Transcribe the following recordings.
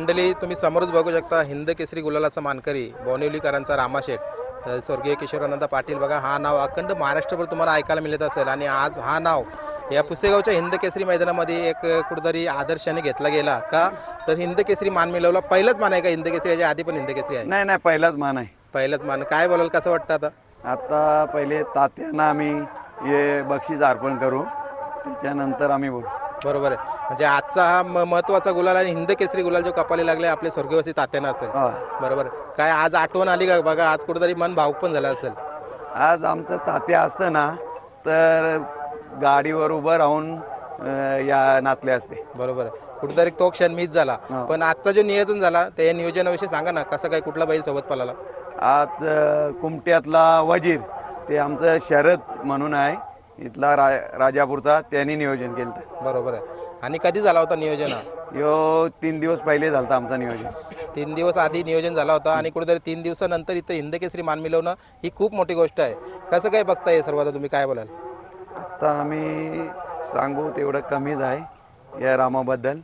मंडळी तुम्ही समोरच बघू शकता हिंद केसरी गुलालाचा मानकरी बोनिवलीकरांचा रामाशेठ स्वर्गीय किशोरानंद पाटील बघा हा नाव अखंड महाराष्ट्रभर तुम्हाला ऐकायला मिळत असेल आणि आज हा नाव या पुसेगावच्या हिंद केसरी मैदानामध्ये एक कुठेतरी आदर्शाने घेतला गेला का तर हिंद केसरी मान मिळवला पहिलाच मान आहे का हिंद केसरी याच्या आधी पण हिंद केसरी आहे? नाही पहिलाच मान आहे. पहिलाच मान काय बोलाल कसं वाटतं आता पहिले तात्यांना आम्ही हे बक्षीस अर्पण करू त्याच्यानंतर आम्ही बोलू. बरोबर आहे म्हणजे आजचा हा महत्वाचा गुलाल आणि हिंद केसरी गुलाल जो कपाली लागले आपले स्वर्गवासी तात्यांना असेल. बरोबर काय आज आठवण आली का बघा आज कुठेतरी मन भावूक पण झालं असेल. आज आमचं तात्या असतं ना तर गाडीवर उभं राहून या नाचले असते. बरोबर आहे कुठेतरी तो क्षण मिस झाला पण आजचा जो नियोजन झाला त्या नियोजनाविषयी सांगा ना कसं काय कुठला बैल सोबत पळाला? आज कुमट्यातला वजीर ते आमचं शरद म्हणून आहे इथला राजापूरचा त्यांनी नियोजन केलं. बरोबर आहे आणि कधी झाला होता नियोजन? यो 3 दिवस पहिले झालं आमचं नियोजन. 3 दिवस आधी नियोजन झाला होता आणि कुठेतरी 3 दिवसानंतर इथं हिंद केसरी मान मिळवणं ही खूप मोठी गोष्ट आहे. कसं काय बघता हे सर्व तुम्ही काय बोलाल? आता आम्ही सांगू तेवढं कमीच आहे या रामाबद्दल.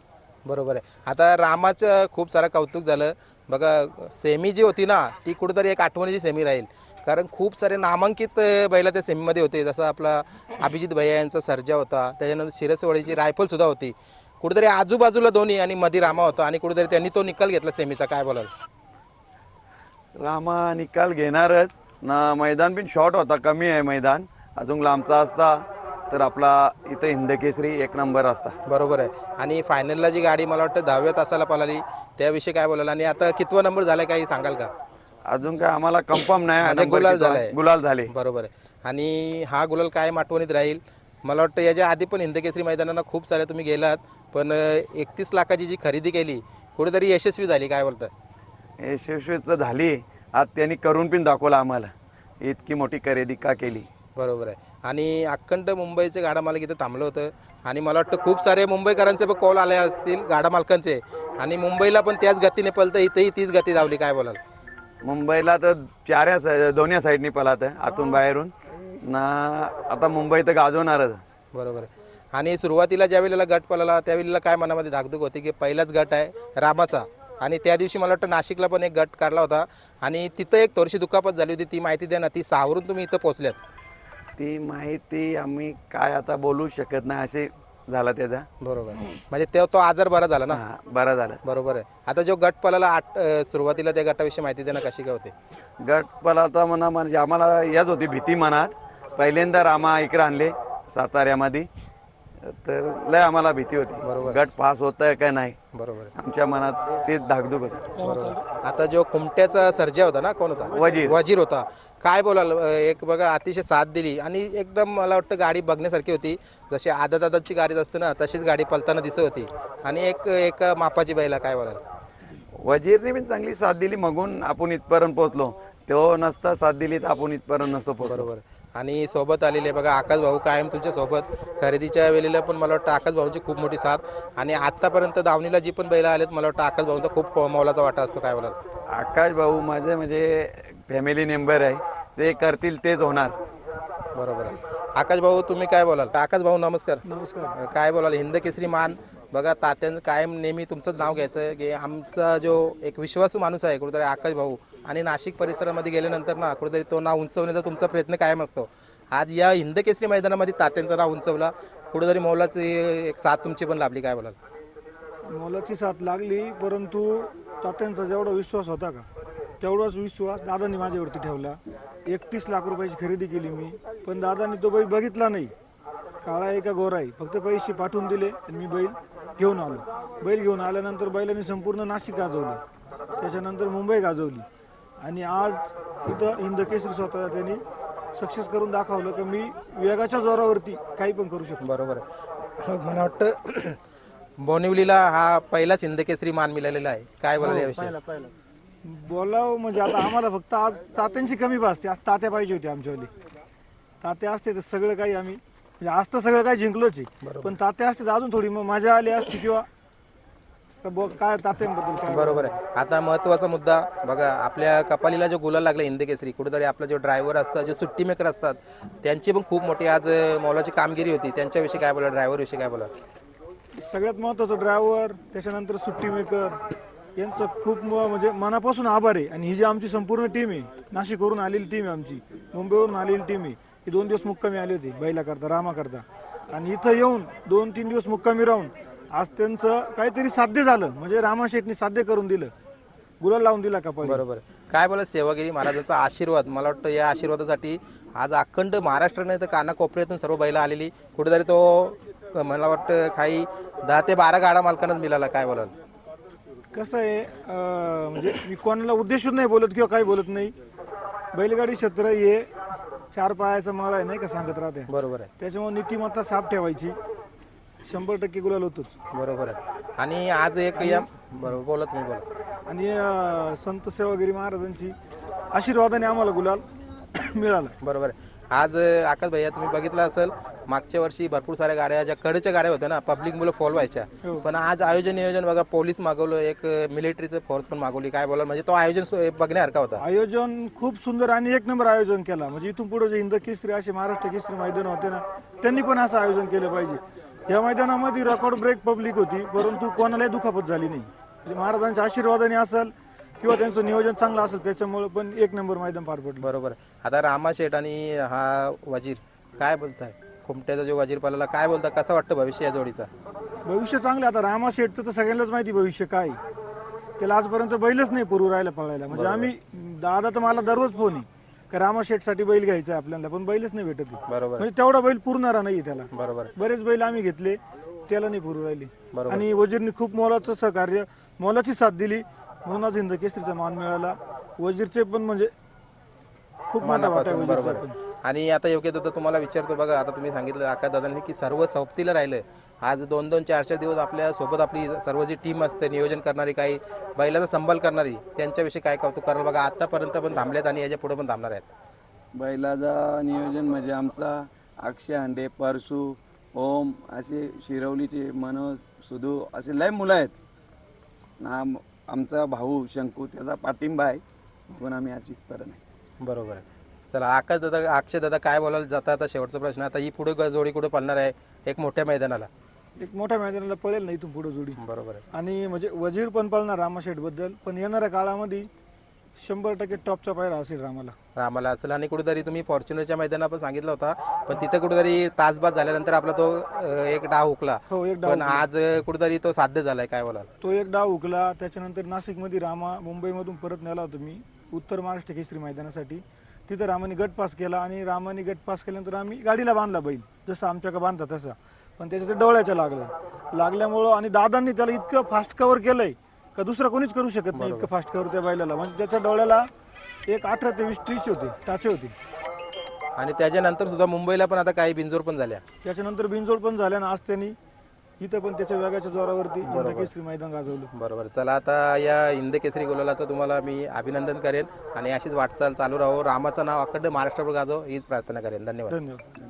बरोबर आहे आता रामाचं खूप सारं कौतुक झालं बघा. सेमी जी होती ना ती कुठेतरी एक आठवणीची सेमी राहील कारण खूप सारे नामांकित बैला त्या सेमीमध्ये होते. जसं आपला अभिजित भैया यांचा सर्जा होता त्याच्यानंतर शिरसवडीची रायफल सुद्धा होती. कुठेतरी आजूबाजूला दोन्ही आणि मध्ये रामा होता आणि कुठेतरी त्यांनी तो निकाल घेतला सेमीचा. काय बोलाल? रामा निकाल घेणारच ना. मैदान पण शॉर्ट होता कमी आहे मैदान. अजून लांबचा असता तर आपला इथं हिंद केसरी 1 नंबर असता. बरोबर आहे आणि फायनलला जी गाडी मला वाटतं 10व्या तासाला पळाली त्याविषयी काय बोलाल आणि आता कितवा नंबर झालाय काही सांगाल का? अजून काय आम्हाला कन्फर्म नाही. म्हणजे गुलाल झालाय. गुलाल झाले. बरोबर आहे आणि हा गुलाल कायम आठवणीत राहील. मला वाटतं याच्या आधी पण हिंद केसरी मैदानांना खूप सारे तुम्ही गेलात पण 31 लाखाची जी खरेदी केली कुठेतरी यशस्वी झाली. काय बोलतं? यशस्वी तर झाली. आज त्यांनी करून पण दाखवलं आम्हाला इतकी मोठी खरेदी का केली. बरोबर आहे आणि अखंड मुंबईचे गाडा मालक इथं थांबलं होतं आणि मला वाटतं खूप सारे मुंबईकरांचे पण कॉल आले असतील गाडा मालकांचे आणि मुंबईला पण त्याच गतीने पळतं इथंही तीच गती धावली. काय बोलाल? मुंबईला तर दोन्ही साईडनी पळत आतून बाहेरून ना. आता मुंबई तर गाजवणारच. बरोबर आहे आणि सुरुवातीला ज्या वेळेला गट पळाला त्यावेळेला काय मनामध्ये धाकधूक होती की पहिलाच गट आहे रामाचा आणि त्या दिवशी मला वाटतं नाशिकला पण एक गट काढला होता आणि तिथं एक थोडीशी दुखापत झाली होती. ती माहिती द्या ना. ती सावरून तुम्ही इथं पोहोचल्यात. ती माहिती आम्ही काय आता बोलू शकत नाही असे झाला त्याचा. बरोबर म्हणजे तो आजार बरा झाला ना. बरा झाला. बरोबर आहे आता जो गट पळाला सुरुवातीला त्या गटाविषयी माहिती द्या ना कशी काय होते? गट पळाला म्हणा म्हणजे आम्हाला याच होती भीती मनात. पहिल्यांदा रामा इकडे आणले साताऱ्यामध्ये तर लय आम्हाला भीती होती. बरोबर. गट पास होत आहे का नाही. बरोबर आमच्या मनात ते धाकधूक होती. बरोबर आता जो कुमट्याचा सर्जा होता ना कोण होता? वजीर होता. काय बोलाल? एक बघा अतिशय साथ दिली आणि एकदम मला वाटतं गाडी बघण्यासारखी होती. जशी आदतची गाडी असते ना तशीच गाडी पळताना दिसत होती आणि एक मापाची बैला. काय बोलाल? वजीरने पण चांगली साथ दिली. मगून आपण इथपर्यंत पोहोचलो. तो नसता साथ दिली तर आपण इथपर्यंत नसतो पोहोचलो. बरोबर आणि सोबत आलेले बघा आकाश भाऊ कायम तुमच्या सोबत खरेदीच्या वेळेला पण मला वाटतं आकाश भाऊची खूप मोठी साथ आणि आतापर्यंत दावणीला जी पण बैला आलेत मला वाटतं आकाश भाऊचा खूप मोलाचा वाटा असतो. काय बोलाल? आकाश भाऊ माझे म्हणजे फॅमिली मेंबर आहे. ते करतील तेच होणार. बरोबर आहे आकाश भाऊ तुम्ही काय बोलाल? आकाश भाऊ नमस्कार. नमस्कार. काय बोलाल? हिंद केसरी मान बघा तात्यानं कायम नेहमी तुमचंच नाव घ्यायचं की आमचा जो एक विश्वासू माणूस आहे कुठेतरी आकाश भाऊ आणि नाशिक परिसरामध्ये गेल्यानंतर ना कुठेतरी तो नाव उंचवण्याचा तुमचा प्रयत्न कायम असतो. आज या हिंद केसरी मैदानामध्ये तात्यांचं नाव उंचवला कुठेतरी मौलाची एक साथ तुमची पण लाभली. काय बोलाल? मोलाची साथ लागली परंतु तात्यांचा जेवढा विश्वास होता का तेवढाच विश्वास दादांनी माझ्यावरती ठेवला. 31 लाख रुपयाची खरेदी केली मी पण दादांनी तो बैल बघितला नाही. काळा आहे का गोरा आहे फक्त पैसे पाठवून दिले आणि मी बैल घेऊन आलो. बैल घेऊन आल्यानंतर बैलांनी संपूर्ण नाशिक गाजवलं. त्याच्यानंतर मुंबई गाजवली आणि आज इथं हिंद केसरी स्वतः त्यांनी सक्सेस करून दाखवलं की मी वेगाच्या जोरावरती काही पण करू शकतो. बरोबर आहे मला वाटतं बोनिवलीला हा पहिलाच हिंद केसरी मान मिळालेला आहे. काय बोलाल याविषयी? बोलावं म्हणजे आता आम्हाला फक्त आज तात्यांची कमी भासते. आज तात्या पाहिजे होते आमच्यावाली. तात्या असते तर सगळं काही आम्ही म्हणजे आज तर सगळं काही जिंकलोच आहे पण तात्या असते तर अजून थोडी मजा आली असती किंवा काय तात्यांबद्दल काय. बरोबर आहे आता महत्त्वाचा मुद्दा बघा आपल्या कपालीला जो गुलाल लागला हिंद केसरी कुठेतरी आपला जो ड्रायव्हर असतात जो सुट्टी मेकर असतात त्यांची पण खूप मोठी आज मौलाची कामगिरी होती. त्यांच्याविषयी काय बोला? ड्रायव्हर विषयी काय बोला? सगळ्यात महत्त्वाचं ड्रायव्हर त्याच्यानंतर सुट्टी मेकर यांचं खूप म्हणजे मनापासून आभार आहे. आणि ही जी आमची संपूर्ण टीम आहे, नाशिकवरून आलेली टीम आहे आमची, मुंबईवरून आलेली टीम आहे, ही 2 दिवस मुक्कामी आली होती बैला करता, रामा करता. आणि इथं येऊन 2-3 दिवस मुक्कामी राहून आज त्यांचं काहीतरी साध्य झालं. म्हणजे रामा शेटनी साध्य करून दिलं, गुलाल लावून दिला कपाळी. बरोबर. काय बोला, सेवागिरी महाराजांचा आशीर्वाद, मला वाटतं या आशीर्वादासाठी आज अखंड महाराष्ट्राने तर कानाकोपऱ्यातून सर्व बैला आलेली. कुठेतरी तो मला वाटतं काही 10 ते 12 गाडा मालकांनाच मिळाला. काय बोलाल? कसं आहे म्हणजे मी कोणाला उद्देशून नाही बोलत किंवा काही बोलत नाही. बैलगाडी क्षेत्र हे 4 पायाचं माळ आहे नाही का सांगत राहते. बरोबर आहे. त्याच्यामुळे नीतिमत्ता साफ ठेवायची, 100% गुलाल होतोच. बरोबर आहे. आणि आज एक या बरोबर बोला, तुम्ही बोला. आणि संत सेवागिरी महाराजांची आशीर्वादाने आम्हाला गुलाल मिळाला. बरोबर आहे. आज आकाश भैया तुम्ही बघितलं असेल, मागच्या वर्षी भरपूर साऱ्या गाड्या ज्या कडच्या गाड्या होत्या ना, पब्लिक मुलं फॉल व्हायच्या, पण आज आयोजन नियोजन बघा, पोलीस मागवलं, एक मिलिटरीचं फोर्स पण मागवली. काय बोला, म्हणजे तो आयोजन बघण्यासारखा होता. आयोजन खूप सुंदर आणि 1 नंबर आयोजन केला. म्हणजे इथून पुढे जे हिंद केसरी असे महाराष्ट्र केसरी मैदान होते ना, त्यांनी पण असं आयोजन केलं पाहिजे. या मैदानामध्ये रेकॉर्ड ब्रेक पब्लिक होती, परंतु कोणालाही दुखापत झाली नाही. म्हणजे महाराजांच्या आशीर्वादाने असेल किंवा त्यांचं नियोजन चांगलं असेल, त्याच्यामुळे पण 1 नंबर मैदान पार पडलं. बरोबर. आता रामा शेठ आणि हा वजीर, काय बोलताय? खुमट्याचा जो वजीर पाला, काय बोलता, कसं वाटतं भविष्य या जोडीचा? भविष्य चांगलं. आता रामा शेठचं तर सगळ्यांनाच माहिती भविष्य काय. त्याला आजपर्यंत बैलच नाही पुरू राहिला पळायला. म्हणजे आम्ही दादा तर मला दररोज फोन आहे का रामा शेठसाठी बैल घ्यायचा आहे आपल्याला, पण बैलच नाही भेटत आहे. बरोबर. म्हणजे तेवढा बैल पुरणारा नाही त्याला. बरोबर. बरेच बैल आम्ही घेतले, त्याला नाही पुरू राहिली. बरोबर. आणि वजीरने खूप मोलाचं सहकार्य, मोलाची साथ दिली, म्हणून आज हिंद केसरीचा मान मिळाला. वजीरचे पण म्हणजे खूप मोठा वाटा आहे बरोबर. वजीरचा पण. आणि आता योग्य तर तुम्हाला विचारतो बघा, आता तुम्ही सांगितलं आकाश दादांनी की सर्व सोबतीला राहिलं. आज 2-2, 4-4 दिवस आपल्या सोबत आपली सर्व जी टीम असते, नियोजन करणारी, काही बैलाचा संभाल करणारी, त्यांच्याविषयी काय कौतुक कराल बघा. आतापर्यंत पण थांबलेत आणि याच्या पुढे पण थांबणार आहेत. बैलाचा नियोजन म्हणजे आमचा अक्षय हांडे, परसू, ओम, असे शिरवलीचे मनोज, सुधू, असे लय मुलं आहेत ना. आमचा भाऊ शंकू, त्याचा पाठिंबा आहे, पण आम्ही अजितपर्यंत नाही. बरोबर आहे. चला आकाश दादा, अक्षय दादा, काय बोलायला जाता? आता शेवटचा प्रश्न. आता ही पुढे जोडी कुठे पळणार आहे? एक मोठ्या मैदानाला. एक मोठ्या मैदानाला पळेल नाही इथून पुढे जोडी. बरोबर आहे. आणि म्हणजे वजीर पण पळणार रामाशेठ बद्दल, पण येणाऱ्या काळामध्ये 100% टॉपचा पायरा असेल रामाला असेल. आणि कुठेतरी तुम्ही फॉर्च्युनरच्या मैदानात पण सांगितलं होता, पण तिथे कुठेतरी तासबाद झाल्यानंतर आपला तो एक डाव हुकला. हो, एक डाव पण आज कुठेतरी तो साध्य झालाय. काय बोलाल? तो एक डाव हुकला. त्याच्यानंतर नाशिकमध्ये रामा मुंबईमधून परत नेला होता मी उत्तर महाराष्ट्र केसरी मैदानासाठी. तिथं रामाने गट पास केला आणि रामाने गट पास केल्यानंतर आम्ही गाडीला बांधला बैल, जसं आमच्याकडे बांधतात तसा. पण त्याच्या ते डोळ्याच्या लागल्यामुळं आणि दादांनी त्याला इतकं फास्ट कव्हर केलंय का दुसरं कोणीच करू शकत नाही इतकं फास्ट कव्हर त्या बैलाला. म्हणजे त्याच्या डोळ्याला एक 18 ते 20 टीच होते, टाचे होते. आणि त्याच्यानंतर सुद्धा मुंबईला पण आता काही बिंजोर पण झाल्या. त्याच्यानंतर बिनजोड पण झाल्या आणि आज त्यांनी इथं पण त्याच्या वेगाच्या जोरावरती हिंद केसरी मैदान गाजवलं. बरोबर. चला आता या हिंद केसरी गुलालाचं तुम्हाला मी अभिनंदन करेन आणि अशीच वाटचाल चालू राहो. रामाचं नाव अखंड महाराष्ट्रभर गाजो हीच प्रार्थना करेन. धन्यवाद. धन्यवाद.